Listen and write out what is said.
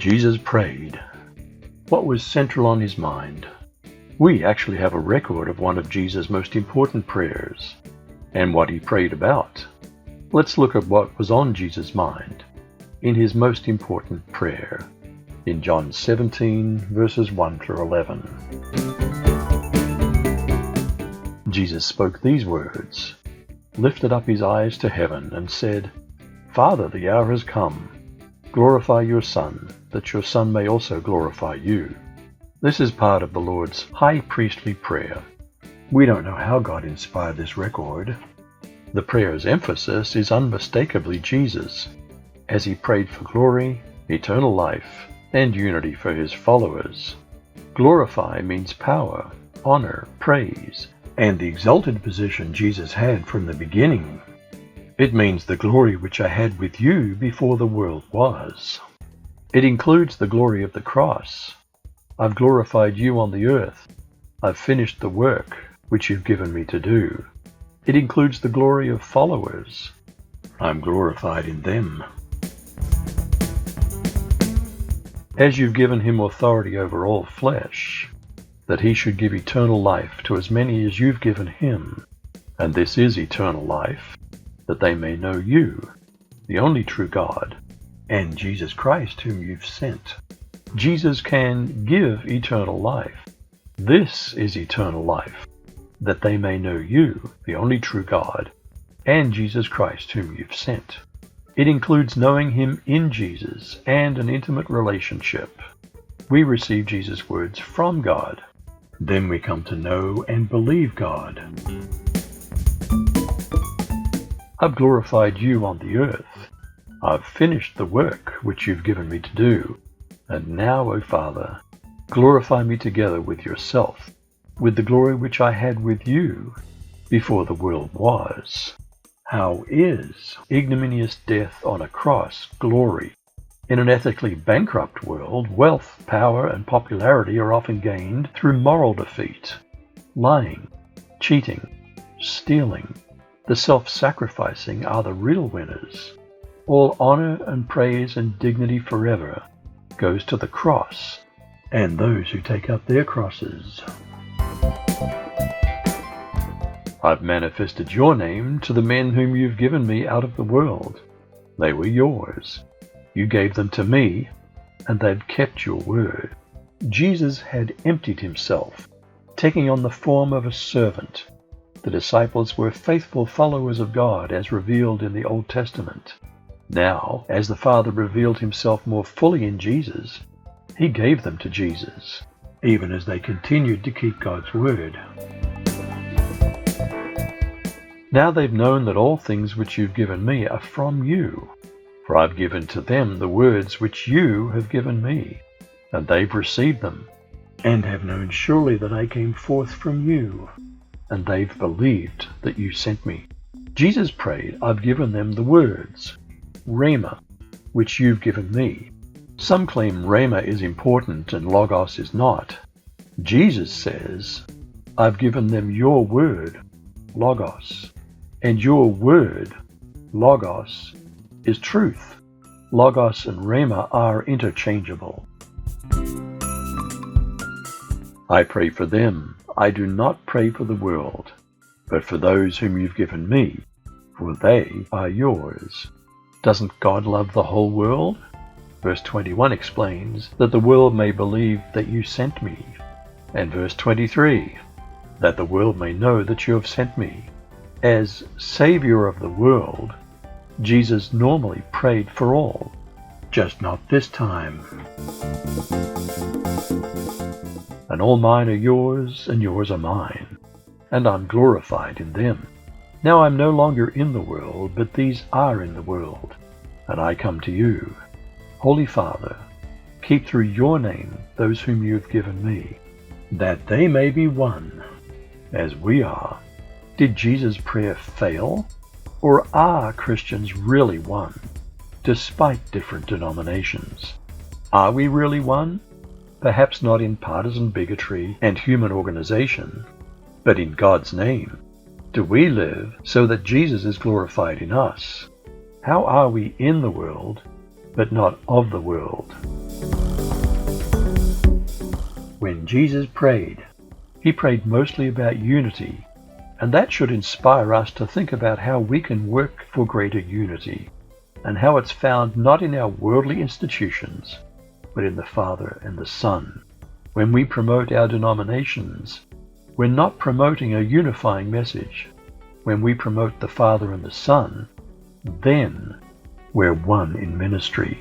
Jesus prayed. What was central on his mind? We actually have a record of one of Jesus' most important prayers and what he prayed about. Let's look at what was on Jesus' mind in his most important prayer in John 17, verses 1 through 11. Jesus spoke these words, lifted up his eyes to heaven, and said, Father, the hour has come. Glorify your Son, that your Son may also glorify you. This is part of the Lord's high priestly prayer. We don't know how God inspired this record. The prayer's emphasis is unmistakably Jesus, as he prayed for glory, eternal life, and unity for his followers. Glorify means power, honor, praise, and the exalted position Jesus had from the beginning. It means the glory which I had with you before the world was. It includes the glory of the cross. I've glorified you on the earth. I've finished the work which you've given me to do. It includes the glory of followers. I'm glorified in them. As you've given him authority over all flesh, that he should give eternal life to as many as you've given him, and this is eternal life, that they may know you, the only true God, and Jesus Christ whom you've sent. Jesus can give eternal life. This is eternal life, that they may know you, the only true God, and Jesus Christ whom you've sent. It includes knowing him in Jesus and an intimate relationship. We receive Jesus' words from God. Then we come to know and believe God. I've glorified you on the earth. I've finished the work which you've given me to do. And now, O Father, glorify me together with yourself, with the glory which I had with you before the world was. How is ignominious death on a cross glory? In an ethically bankrupt world, wealth, power, and popularity are often gained through moral defeat. Lying, cheating, stealing, the self-sacrificing are the real winners. All honor and praise and dignity forever goes to the cross and those who take up their crosses. I've manifested your name to the men whom you've given me out of the world. They were yours. You gave them to me, and they've kept your word. Jesus had emptied himself, taking on the form of a servant. The disciples were faithful followers of God as revealed in the Old Testament. Now, as the Father revealed himself more fully in Jesus, he gave them to Jesus, even as they continued to keep God's word. Now they've known that all things which you've given me are from you, for I've given to them the words which you have given me, and they've received them, and have known surely that I came forth from you, and they've believed that you sent me. Jesus prayed, I've given them the words, Rhema, which you've given me. Some claim Rhema is important and Logos is not. Jesus says, I've given them your word, Logos, and your word, Logos, is truth. Logos and Rhema are interchangeable. I pray for them. I do not pray for the world, but for those whom you've given me, for they are yours. Doesn't God love the whole world? Verse 21 explains that the world may believe that you sent me. And verse 23, that the world may know that you have sent me. As Savior of the world, Jesus normally prayed for all, just not this time. And all mine are yours, and yours are mine, and I'm glorified in them. Now I'm no longer in the world, but these are in the world, and I come to you. Holy Father, keep through your name those whom you have given me, that they may be one, as we are. Did Jesus' prayer fail? Or are Christians really one, despite different denominations? Are we really one? Perhaps not in partisan bigotry and human organization, but in God's name. Do we live so that Jesus is glorified in us? How are we in the world, but not of the world? when Jesus prayed, he prayed mostly about unity, and that should inspire us to think about how we can work for greater unity, and how it's found not in our worldly institutions, but in the Father and the Son. When we promote our denominations, we're not promoting a unifying message. When we promote the Father and the Son, then we're one in ministry.